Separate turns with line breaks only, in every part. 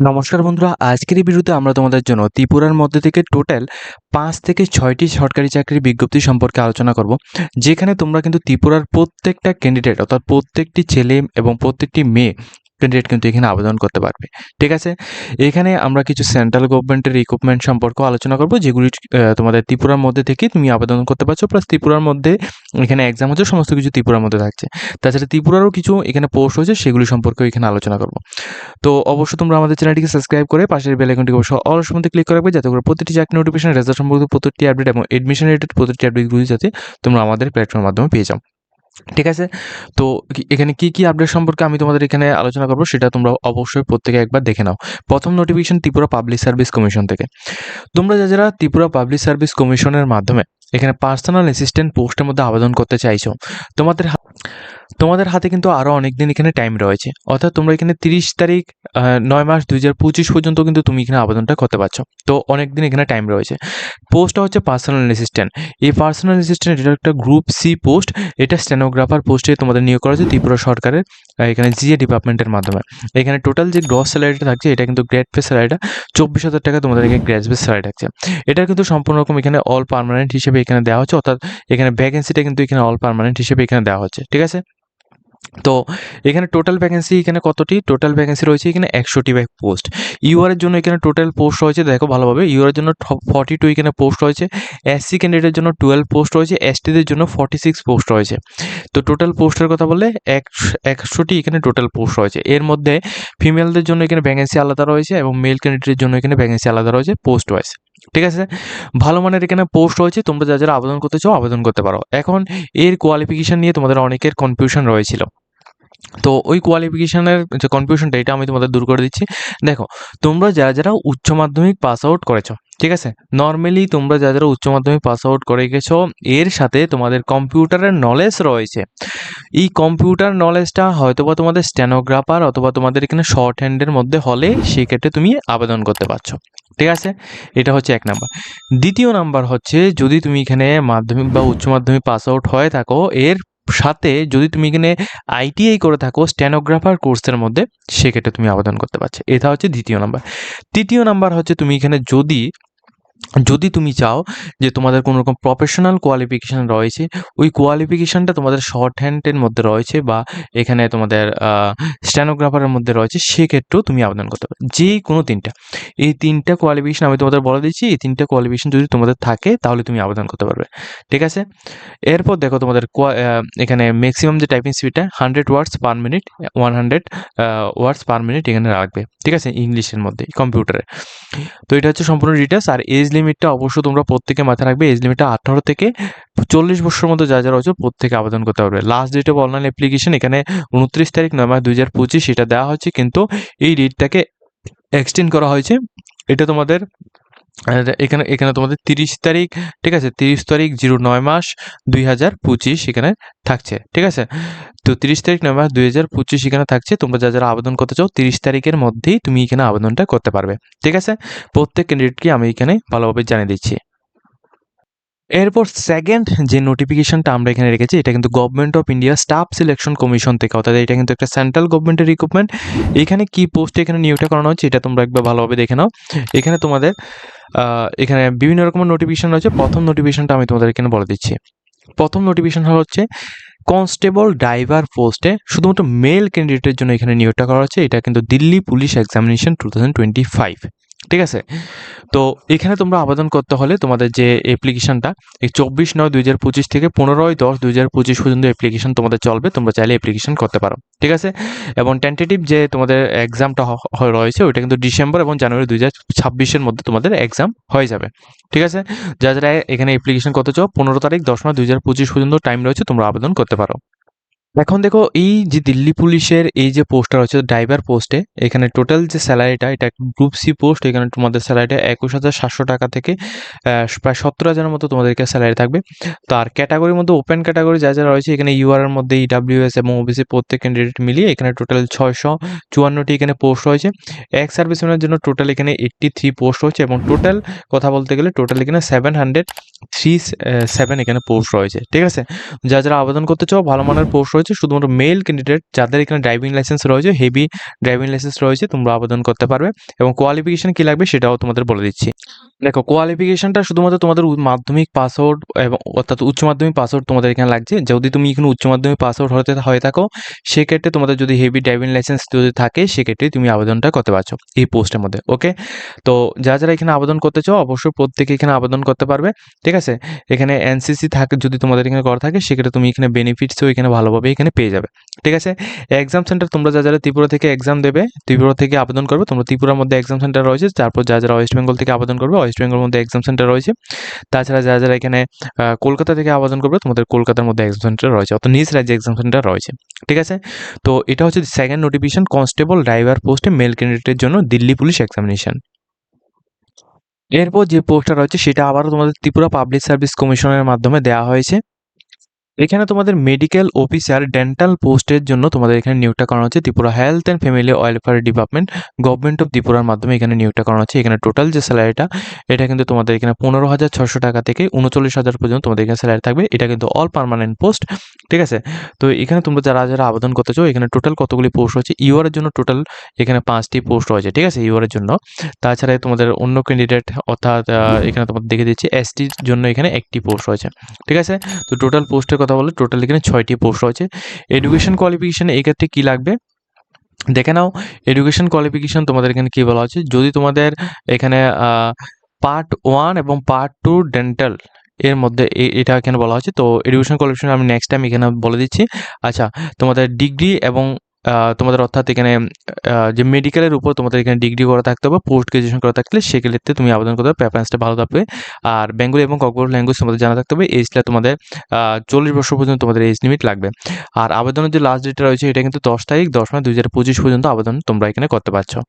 নমস্কার বন্ধুরা, আজকের এই ভিডিওতে আমরা তোমাদের জন্য ত্রিপুরার মধ্যে থেকে টোটাল 5 থেকে 6টি সরকারি চাকরির বিজ্ঞপ্তি সম্পর্কে আলোচনা করব। যেখানে তোমরা কিন্তু ত্রিপুরার প্রত্যেকটা ক্যান্ডিডেট অর্থাৎ প্রত্যেকটি ছেলে এবং প্রত্যেকটি মেয়ে ক্যান্ডিডেট কিন্তু এখানে আবেদন করতে পারবে। ঠিক আছে, এখানে আমরা কিছু সেন্ট্রাল গভর্নমেন্টের রিক্রুটমেন্ট সম্পর্কেও আলোচনা করব, যেগুলি তোমাদের ত্রিপুরার মধ্যে থেকে তুমি আবেদন করতে পারছো। প্লাস ত্রিপুরার মধ্যে এখানে এক্সাম হচ্ছে, সমস্ত কিছু ত্রিপুরার মধ্যে থাকছে। তাছাড়া ত্রিপুরারও কিছু এখানে পোস্ট হয়েছে, সেগুলি সম্পর্কেও এখানে আলোচনা করব। তো অবশ্যই তোমরা আমাদের চ্যানেলটিকে সাবস্ক্রাইব করে পাশের বেল আইকনটিকে অবশ্যই অল অপশনটি ক্লিক করে রাখবে, যাতে করে প্রতিটি চাকরি নোটিফিকেশন, রেজাল্ট সম্পর্কিত প্রতিটি আপডেট এবং এডমিশন রিলেটেড প্রতিটি আপডেটগুলি যাতে তোমরা আমাদের প্ল্যাটফর্মের মাধ্যমে পেয়ে যাও। ঠিক আছে, তো এখানে কি আপডেট সম্পর্কে আমি তোমাদের এখানে আলোচনা করবো, সেটা তোমরা অবশ্যই প্রত্যেকে একবার দেখে নাও। প্রথম notification Tripura public service commission থেকে। তোমরা যারা ত্রিপুরা পাবলিক সার্ভিস কমিশনের মাধ্যমে এখানে পার্সোনাল অ্যাসিস্ট্যান্ট পোস্টের মধ্যে আবেদন করতে চাইছো, তোমাদের হাতে কিন্তু আরও অনেক দিন এখানে টাইম রয়েছে। অর্থাৎ তোমরা এখানে 30 তারিখ 9 মাস 2025 পর্যন্ত কিন্তু তুমি এখানে আবেদনটা করতে পারছো। তো অনেক দিন এখানে টাইম রয়েছে। পোস্টটা হচ্ছে পার্সোনাল অ্যাসিস্ট্যান্ট। এই পার্সোনাল অ্যাসিস্ট্যান্ট এটা একটা গ্রুপ সি পোস্ট। এটা স্টেনোগ্রাফার পোস্টে তোমাদের নিয়োগ করা হচ্ছে ত্রিপুরা সরকারের এখানে জিএ ডিপার্টমেন্টের মাধ্যমে। এখানে টোটাল যে গ্রস স্যালারিটা থাকছে, এটা কিন্তু গ্রেড পে স্যালারিটা 24,000 টাকা তোমাদের এখানে গ্রেড পে স্যালারি থাকছে। এটা কিন্তু সম্পূর্ণ রকম এখানে অল পার্মানেন্ট হিসেবে এখানে দেওয়া হচ্ছে, অর্থাৎ এখানে ভ্যাকেন্সিটা কিন্তু এখানে অল পার্মানেন্ট হিসেবে এখানে দেওয়া হচ্ছে। ঠিক আছে, তো এখানে টোটাল ভ্যাকেন্সি এখানে কতটি? টোটাল ভ্যাকেন্সি রয়েছে এখানে 100টি পোস্ট। ইউআরের জন্য এখানে টোটাল পোস্ট রয়েছে, দেখো ভালোভাবে, ইউআরের জন্য 42 এখানে পোস্ট রয়েছে। এসসি ক্যান্ডিডেটের জন্য 12 পোস্ট রয়েছে, এসটিদের জন্য 46 পোস্ট রয়েছে। তো টোটাল পোস্টের কথা বললে 100টি এখানে টোটাল পোস্ট রয়েছে। এর মধ্যে ফিমেলদের জন্য এখানে ভ্যাকেন্সি আলাদা রয়েছে এবং মেল ক্যান্ডিডেটের জন্য এখানে ভ্যাকেন্সি আলাদা রয়েছে পোস্ট ওয়াইজ। ঠিক আছে, ভালো মানের এখানে পোস্ট রয়েছে। তোমরা যারা আবেদন করতে চাও আবেদন করতে পারো। এখন এর কোয়ালিফিকেশন নিয়ে তোমাদের অনেকের কনফিউশন রয়েছিল। তো ওই কোয়ালিফিকেশনের যে কনফিউশনটা, এটা আমি তোমাদের দূর করে দিচ্ছি। দেখো, তোমরা যারা উচ্চ মাধ্যমিক পাস আউট করেছো, ঠিক আছে, নর্মালি তোমরা যারা উচ্চ মাধ্যমিক পাস আউট করে গেছো, এর সাথে তোমাদের কম্পিউটারের নলেজ রয়েছে। এই কম্পিউটার নলেজটা হয়তোবা তোমাদের স্টেনোগ্রাফার অথবা তোমাদের এখানে শর্ট হ্যান্ডের মধ্যে হলে সেক্ষেত্রে তুমি আবেদন করতে পারছো। ঠিক আছে, এটা হচ্ছে 1 নাম্বার। দ্বিতীয় নাম্বার হচ্ছে, যদি তুমি এখানে মাধ্যমিক বা উচ্চ মাধ্যমিক পাস আউট হয়ে থাকো, এর সাথে যদি তুমি এখানে আইটিআই করে থাকো স্টেনোগ্রাফার কোর্সের মধ্যে, সেক্ষেত্রে তুমি আবেদন করতে পারছো। এটা হচ্ছে দ্বিতীয় নাম্বার। তৃতীয় নাম্বার হচ্ছে, তুমি এখানে যদি তুমি চাও যে তোমাদের কোনো রকম প্রফেশনাল কোয়ালিফিকেশান রয়েছে, ওই কোয়ালিফিকেশানটা তোমাদের শর্ট হ্যান্ডের মধ্যে রয়েছে বা এখানে তোমাদের স্টেনোগ্রাফারের মধ্যে রয়েছে, সেক্ষেত্রেও তুমি আবেদন করতে পারো। যে কোনো এই তিনটা কোয়ালিফিকেশান আমি তোমাদের বলে দিচ্ছি। এই তিনটা কোয়ালিফিকেশান যদি তোমাদের থাকে, তাহলে তুমি আবেদন করতে পারবে। ঠিক আছে, এরপর দেখো তোমাদের এখানে ম্যাক্সিমাম যে টাইপিং স্পিডটা 100 ওয়ার্ডস পার মিনিট, 100 ওয়ার্ডস পার মিনিট এখানে রাখবে। ঠিক আছে, ইংলিশের মধ্যে কম্পিউটারে। তো এটা হচ্ছে সম্পূর্ণ ডিটেলস। আর এজ লিমিটটা অবশ্যই তোমরা প্রত্যেকে মাথায় রাখবে। এজ লিমিটটা 18 থেকে 40 বছরের মধ্যে যারা রয়েছে প্রত্যেকে আবেদন করতে পারবে। Last date of online application এখানে 29 তারিখ 9 মাস 2025 এটা দেওয়া হচ্ছে, কিন্তু এই ডেটটাকে এক্সটেন্ড করা হয়েছে। এটা তোমাদের এখানে তোমাদের 30 তারিখ, ঠিক আছে, 30 তারিখ 09 মাস 2025 এখানে থাকছে। ঠিক আছে, তো 30 তারিখ 9 মাস 2025 এখানে থাকছে। তোমরা যারা আবেদন করতে চাও 30 তারিখের মধ্যেই তুমি এখানে আবেদনটা করতে পারবে। ঠিক আছে, প্রত্যেক ক্যান্ডিডেটকে আমি এখানে ভালোভাবে জানিয়ে দিচ্ছি। এরপর সেকেন্ড যে নোটিফিকেশনটা আমরা এখানে রেখেছি, এটা কিন্তু government of India staff selection commission থেকে, অর্থাৎ এটা কিন্তু একটা সেন্ট্রাল গভর্নমেন্টের রিক্রুটমেন্ট। এখানে কি পোস্টে এখানে নিয়োগটা করানো হচ্ছে, এটা তোমরা একবার ভালোভাবে দেখে নাও। এখানে তোমাদের এখানে বিভিন্ন রকমের নোটিফিকেশন রয়েছে। প্রথম নোটিফিকেশনটা আমি তোমাদের এখানে বলে দিচ্ছি। প্রথম নোটিফিকেশন হচ্ছে কনস্টেবল ড্রাইভার পোস্টে শুধুমাত্র মেল ক্যান্ডিডেটের জন্য এখানে নিয়োগটা করা হচ্ছে। এটা কিন্তু দিল্লি পুলিশ এক্সামিনেশন 2025। ঠিক আছে, তো এখানে তোমরা আবেদন করতে হলে তোমাদের যে অ্যাপ্লিকেশনটা এই 24/9/2025 থেকে 15/10/2025 পর্যন্ত অ্যাপ্লিকেশন তোমাদের চলবে। তোমরা চাইলে অ্যাপ্লিকেশন করতে পারো। ঠিক আছে, এবং টেন্টেটিভ যে তোমাদের এক্সামটা রয়েছে, ওইটা কিন্তু ডিসেম্বর এবং জানুয়ারি 2026-এর মধ্যে তোমাদের এক্সাম হয়ে যাবে। ঠিক আছে, যারা এখানে অ্যাপ্লিকেশন করতে চাও 15 তারিখ 10 মাস 2025 পর্যন্ত টাইম রয়েছে, তোমরা আবেদন করতে পারো। এখন দেখো, এই যে দিল্লি পুলিশের এই যে পোস্টটা রয়েছে ড্রাইভার পোস্টে, এখানে টোটাল যে স্যালারিটা, এটা গ্রুপ সি পোস্ট। এখানে তোমাদের স্যালারিটা 21,700 টাকা থেকে প্রায় 70,000-এর মতো তোমাদেরকে স্যালারি থাকবে। তার ক্যাটাগরির মধ্যে ওপেন ক্যাটাগরি যারা রয়েছে, এখানে ইউআরের মধ্যে ইডাব্লিউএস এবং ওবিসি প্রত্যেক ক্যান্ডিডেট মিলিয়ে এখানে টোটাল 654টি এখানে পোস্ট রয়েছে। এক্স সার্ভিসম্যানের জন্য টোটাল এখানে 83 পোস্ট রয়েছে এবং টোটাল কথা বলতে গেলে টোটাল এখানে 737 এখানে পোস্ট রয়েছে। ঠিক আছে, যারা আবেদন করতে চাও ভালো মানের পোস্ট রয়েছে। রয়েছে শুধুমাত্র মেল ক্যান্ডিডেট যাদের এখানে ড্রাইভিং লাইসেন্স রয়েছে, হেভি ড্রাইভিং লাইসেন্স রয়েছে, তোমরা আবেদন করতে পারবে। এবং কোয়ালিফিকেশন কী লাগবে সেটাও তোমাদের বলে দিচ্ছি। দেখো, কোয়ালিফিকেশনটা শুধুমাত্র তোমাদের মাধ্যমিক পাস আউট এবং অর্থাৎ উচ্চ মাধ্যমিক পাস আউট তোমাদের এখানে লাগছে। যদি তুমি এখানে উচ্চ মাধ্যমিক পাস আউট হয়ে থাকো, সেক্ষেত্রে তোমাদের যদি হেভি ড্রাইভিং লাইসেন্স যদি থাকে, সেক্ষেত্রে তুমি আবেদনটা করতে পারছো এই পোস্টের মধ্যে। ওকে, তো যারা এখানে আবেদন করতে চাও অবশ্যই প্রত্যেকে এখানে আবেদন করতে পারবে। ঠিক আছে, এখানে এনসিসি থাকে যদি তোমাদের এখানে করা থাকে, সেক্ষেত্রে তুমি এখানে বেনিফিটসও এখানে ভালোভাবে এখানে পেয়ে যাবে। ঠিক আছে, এক্সাম সেন্টার তোমরা যারা ত্রিপুরা থেকে এক্সাম দেবে, ত্রিপুরা থেকে আবেদন করবে, তোমরা ত্রিপুরার মধ্যে এক্সাম সেন্টার রয়েছে। তারপর যারা ওয়েস্ট বেঙ্গল থেকে আবেদন করবে, ওয়েস্ট বেঙ্গল মধ্যে এক্সাম সেন্টার রয়েছে। তাছাড়া যারা এখানে কলকাতা থেকে আবেদন করবে, তোমাদের কলকাতার মধ্যে এক্সাম সেন্টার রয়েছে, অর্থাৎ নিজ রাজ্যে এক্সাম সেন্টার রয়েছে। ঠিক আছে, তো এটা হচ্ছে সেকেন্ড নোটিফিকেশন কনস্টেবল ড্রাইভার পোস্টে মেল ক্যান্ডিডেটের জন্য দিল্লি পুলিশ এক্সামিনেশন। এরপর যে পোস্টটা রয়েছে সেটা আবারও তোমাদের ত্রিপুরা পাবলিক সার্ভিস কমিশনের মাধ্যমে দেওয়া হয়েছে। এখানে তোমাদের মেডিকেল অফিসার ডেন্টাল পোস্টের জন্য তোমাদের এখানে নিয়োগটা করানো হচ্ছে Tripura health and family welfare department, government of ত্রিপুরার মাধ্যমে এখানে নিয়োগটা করানো হচ্ছে। এখানে টোটাল যে স্যালারিটা, এটা কিন্তু তোমাদের এখানে 15,600 টাকা থেকে 39,000 পর্যন্ত তোমাদের এখানে স্যালারি থাকবে। এটা কিন্তু অল পার্মানেন্ট পোস্ট। ঠিক আছে, তো এখানে তোমরা যারা আবেদন করতে চাও, এখানে টোটাল কতগুলি পোস্ট রয়েছে, ইউআরের জন্য টোটাল এখানে 5টি পোস্ট রয়েছে। ঠিক আছে, ইউআরের জন্য। তাছাড়া তোমাদের অন্য ক্যান্ডিডেট অর্থাৎ এখানে তোমাদের দেখে দিচ্ছি এসটির জন্য এখানে 1টি পোস্ট রয়েছে। ঠিক আছে, তো টোটাল পোস্টের কথা বলে টোটাল এখানে 6টি পোস্ট রয়েছে। এডুকেশন কোয়ালিফিকেশন এক্ষেত্রে কী লাগবে দেখে নাও। এডুকেশন কোয়ালিফিকেশন তোমাদের এখানে কী বলা হচ্ছে, যদি তোমাদের এখানে পার্ট 1 এবং পার্ট 2 ডেন্টাল এর মধ্যে এটা এখানে বলা হচ্ছে। তো এডুকেশন কোয়ালিফিকেশন আমি নেক্সট টাইম এখানে বলে দিচ্ছি। আচ্ছা, তোমাদের ডিগ্রি এবং তোমাদের অর্থাৎ এখানে যে মেডিকেলের উপর তোমাদের এখানে ডিগ্রি করা থাকতে হবে, পোস্ট গ্রাজুয়েশন করা থাকলে সেক্ষেত্রে তুমি আবেদন করতে হবে, প্রেফারেন্সটা ভালো থাকবে। আর বেঙ্গলি এবং ককবরক ল্যাঙ্গুয়েজ তোমাদের জানা থাকতে হবে। এজটা তোমাদের 40 বছর পর্যন্ত তোমাদের এজ লিমিট লাগবে। আর আবেদনের যে লাস্ট ডেটটা রয়েছে এটা কিন্তু 10 তারিখ 10 মার্চ 2025 পর্যন্ত আবেদন তোমরা এখানে করতে পারছো।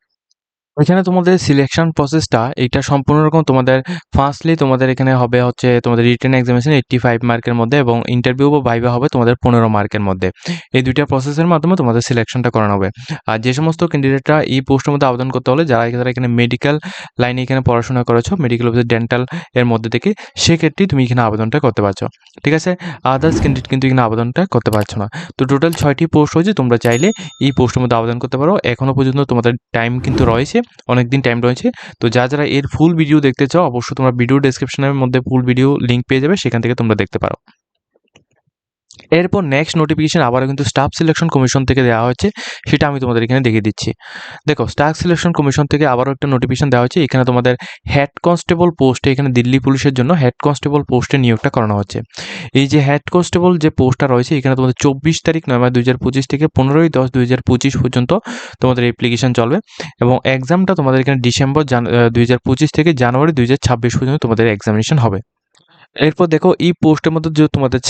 এখানে তোমাদের সিলেকশন প্রসেসটা এটা সম্পূর্ণ রকম তোমাদের ফার্স্টলি তোমাদের এখানে হবে হচ্ছে তোমাদের রিটেন এক্সামিনেশন 85 মার্কের মধ্যে এবং ইন্টারভিউ বা ভাইভা হবে তোমাদের 15 মার্কের মধ্যে। এই দুইটা প্রসেসের মাধ্যমে তোমাদের সিলেকশনটা করানো হবে। আর যে সমস্ত ক্যান্ডিডেটরা এই পোস্টের মধ্যে আবেদন করতে হলে যারা এখানে মেডিকেল লাইনে এখানে পড়াশোনা করেছো, মেডিকেল অফিসার ডেন্টাল এর মধ্যে থেকে, সেক্ষেত্রেই তুমি এখানে আবেদনটা করতে পারছো। ঠিক আছে, আদার্স ক্যান্ডিডেট কিন্তু এখানে আবেদনটা করতে পারছো না। তো টোটাল 6টি পোস্ট হয়েছে, তোমরা চাইলে এই পোস্টের মধ্যে আবেদন করতে পারো। এখনও পর্যন্ত তোমাদের টাইম কিন্তু রয়েছে, অনেকদিন টাইম রয়েছে। তো যারা এর ফুল ভিডিও দেখতে চাও অবশ্যই তোমরা ভিডিও ডেসক্রিপশনের মধ্যে ফুল ভিডিও লিঙ্ক পেয়ে যাবে, সেখান থেকে তোমরা দেখতে পারো। এরপর নেক্সট নোটিফিকেশন আবারও কিন্তু স্টাফ সিলেকশন কমিশন থেকে দেওয়া হচ্ছে, সেটা আমি তোমাদের এখানে দেখিয়ে দিচ্ছি। দেখো, স্টাফ সিলেকশন কমিশন থেকে আবারও একটা নোটিফিকেশন দেওয়া হচ্ছে। এখানে তোমাদের হেড কনস্টেবল পোস্টে এখানে দিল্লি পুলিশের জন্য হেড কনস্টেবল পোস্টে নিয়োগটা করানো হচ্ছে। এই যে হেড কনস্টেবল যে পোস্টটা রয়েছে এখানে তোমাদের 24 তারিখ নভেম্বর 2025 থেকে 15/10/2025 পর্যন্ত তোমাদের অ্যাপ্লিকেশন চলবে এবং এক্সামটা তোমাদের এখানে ডিসেম্বর 2025 থেকে জানুয়ারি 2026 পর্যন্ত তোমাদের এক্সামিনেশন হবে। এরপর দেখো, এই পোস্টের মধ্যে যে তোমাদের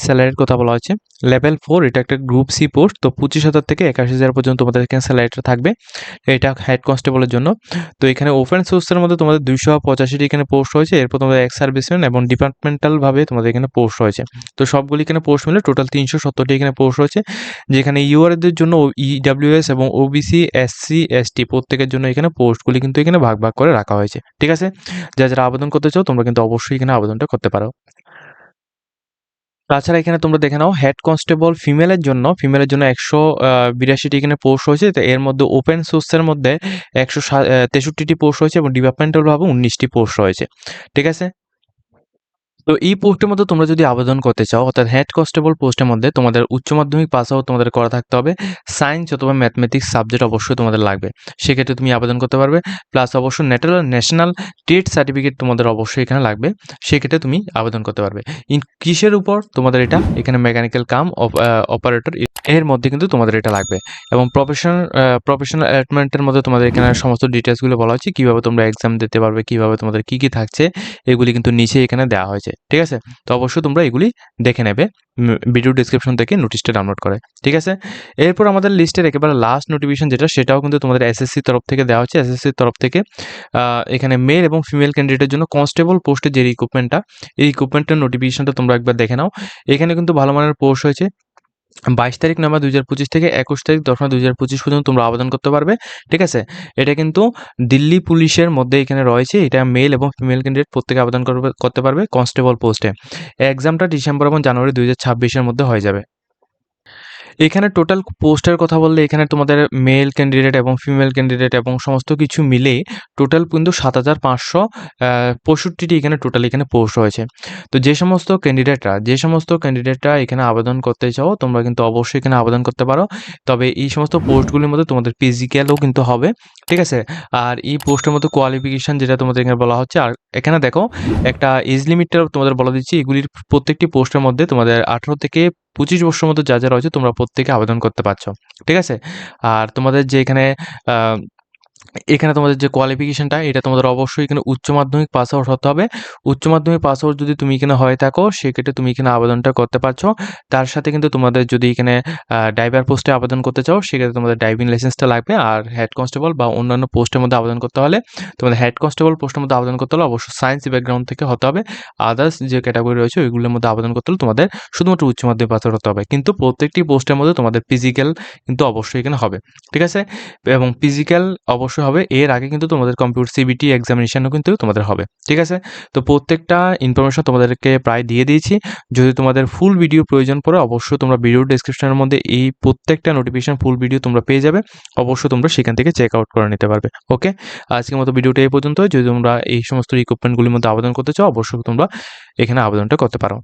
স্যালারির কথা বলা হচ্ছে, লেভেল 4 এটা একটা গ্রুপ সি পোস্ট। তো 25,000 থেকে 81,000 পর্যন্ত তোমাদের এখানে স্যালারিটা থাকবে। এটা হেড কনস্টেবলের জন্য। তো এখানে ওপেন সোর্সের মধ্যে তোমাদের 285টি এখানে পোস্ট রয়েছে। এরপর তোমাদের এক্স সার্ভিসম্যান এবং ডিপার্টমেন্টালভাবে তোমাদের এখানে পোস্ট রয়েছে। তো সবগুলি এখানে পোস্ট মিলে টোটাল 370টি এখানে পোস্ট রয়েছে, যেখানে ইউআরদের জন্য ইডাব্লিউএস এবং ওবিসি এসসি এসটি প্রত্যেকের জন্য এখানে পোস্টগুলি কিন্তু এখানে ভাগ ভাগ করে রাখা হয়েছে। ঠিক আছে, যারা আবেদন করতে চাও তোমরা কিন্তু অবশ্যই এখানে আবেদনটা করতে পারো। তাছাড়া এখানে তোমরা দেখে নাও, হেড কনস্টেবল ফিমেলের জন্য 182টি এখানে পোস্ট রয়েছে। তো এর মধ্যে ওপেন সোর্সের মধ্যে 163টি পোস্ট রয়েছে এবং ডিপার্টমেন্টালভাবে 19টি পোস্ট রয়েছে। ঠিক আছে, তো এই পোস্টের মধ্যে তোমরা যদি আবেদন করতে চাও, অর্থাৎ হেড কনস্টেবল পোস্টের মধ্যে তোমাদের উচ্চ মাধ্যমিক পাস আউট তোমাদের করা থাকতে হবে। সায়েন্স অথবা ম্যাথমেটিক্স সাবজেক্ট অবশ্যই তোমাদের লাগবে, সেক্ষেত্রে তুমি আবেদন করতে পারবে। প্লাস অবশ্যই ন্যাশনাল ট্রেড সার্টিফিকেট তোমাদের অবশ্যই এখানে লাগবে, সেক্ষেত্রে তুমি আবেদন করতে পারবে। কিসের উপর তোমাদের এটা, এখানে মেকানিক্যাল কাম অপারেটর এর মধ্যে কিন্তু তোমাদের এটা লাগবে। এবং প্রফেশনাল অ্যাডমেন্টের মধ্যে তোমাদের এখানে সমস্ত ডিটেলসগুলো বলা হচ্ছে, কীভাবে তোমরা এক্সাম দিতে পারবে, কীভাবে তোমাদের কী কী থাকছে, এগুলি কিন্তু নিচে এখানে দেওয়া হয়েছে। ঠিক আছে, তো অবশ্যই তোমরা এগুলি দেখে নেবে ভিডিও ডিসক্রিপশন থেকে নোটিশটা ডাউনলোড করে। ঠিক আছে, এরপর আমাদের লিস্টের একেবারে লাস্ট নোটিফিকেশন যেটা, সেটাও কিন্তু তোমাদের এসএসসি তরফ থেকে দেওয়া হচ্ছে। এসএসসির তরফ থেকে এখানে মেল এবং ফিমেল ক্যান্ডিডেটের জন্য কনস্টেবল পোস্টের যে রিক্রুটমেন্টটা, এই রিক্রুটমেন্টের নোটিফিকেশনটা তোমরা একবার দেখে নাও। এখানে কিন্তু ভালো মানের পোস্ট হয়েছে। 22 তারিখ নভেম্বর 2025 থেকে 21 তারিখ 10 মার্চ 2025 পর্যন্ত তোমরা আবেদন করতে পারবে। ঠিক আছে, এটা কিন্তু দিল্লি পুলিশের মধ্যে এখানে রয়েছে। এটা মেল এবং ফিমেল ক্যান্ডিডেট প্রত্যেকে আবেদন করতে পারবে কনস্টেবল পোস্টে। এক্সামটা ডিসেম্বর এবং জানুয়ারি 2026-এর মধ্যে হয়ে যাবে। এখানে টোটাল পোস্টের কথা বললে এখানে তোমাদের মেল ক্যান্ডিডেট এবং ফিমেল ক্যান্ডিডেট এবং সমস্ত কিছু মিলে টোটাল কিন্তু 7,565টি এখানে টোটাল এখানে পোস্ট রয়েছে। তো যে সমস্ত ক্যান্ডিডেটরা এখানে আবেদন করতে চাও তোমরা কিন্তু অবশ্যই এখানে আবেদন করতে পারো। তবে এই সমস্ত পোস্টগুলির মধ্যে তোমাদের ফিজিক্যালও কিন্তু হবে, ঠিক আছে? আর এই পোস্টের মধ্যে কোয়ালিফিকেশন যেটা তোমাদের এখানে বলা হচ্ছে, আর এখানে দেখো একটা এজ লিমিটটা তোমাদের বলে দিচ্ছি। এগুলির প্রত্যেকটি পোস্টের মধ্যে তোমাদের 18 থেকে 25 বছরের মধ্যে যা রয়েছে তোমরা প্রত্যেকে আবেদন করতে পারছো, ঠিক আছে? আর তোমাদের যে এখানে তোমাদের যে কোয়ালিফিকেশনটা এটা তোমাদের অবশ্যই এখানে উচ্চ মাধ্যমিক পাস আউট হতে হবে। উচ্চ মাধ্যমিক পাস আউট যদি তুমি এখানে হয়ে থাকো সেক্ষেত্রে তুমি এখানে আবেদনটা করতে পারছো। তার সাথে কিন্তু তোমাদের যদি এখানে ড্রাইভার পোস্টে আবেদন করতে চাও সেক্ষেত্রে তোমাদের ড্রাইভিং লাইসেন্সটা লাগবে। আর হেড কনস্টেবল বা অন্যান্য পোস্টের মধ্যে আবেদন করতে হলে তোমাদের হেড কনস্টেবল পোস্টের মধ্যে আবেদন করতে হলে অবশ্যই সায়েন্স ব্যাকগ্রাউন্ড থেকে হতে হবে। আদার্স যে ক্যাটাগরি রয়েছে ওইগুলোর মধ্যে আবেদন করতে হলে তোমাদের শুধুমাত্র উচ্চ মাধ্যমিক পাস আউট হতে হবে। কিন্তু প্রত্যেকটি পোস্টের মধ্যে তোমাদের ফিজিক্যাল কিন্তু অবশ্যই এখানে হবে, ঠিক আছে? এবং ফিজিক্যাল অবশ্যই হবে। এর আগে কিন্তু তোমাদের কম্পিউটার সিবিটি এক্সামিনেশনও কিন্তু তোমাদের হবে, ঠিক আছে? তো প্রত্যেকটা ইনফরমেশন তোমাদেরকে প্রায় দিয়ে দিয়েছি। যদি তোমাদের ফুল ভিডিও প্রয়োজন পড়ে অবশ্যই তোমরা ভিডিও ডেসক্রিপশনের মধ্যে এই প্রত্যেকটা নোটিফিকেশন ফুল ভিডিও তোমরা পেয়ে যাবে। অবশ্যই তোমরা সেখান থেকে চেক আউট করে নিতে পারবে। ওকে, আজকের মতো ভিডিওটা এই পর্যন্ত। যদি তোমরা এই সমস্ত রিক্রুটমেন্টগুলির মধ্যে আবেদন করতে চাও অবশ্যই তোমরা এখানে আবেদনটা করতে পারো।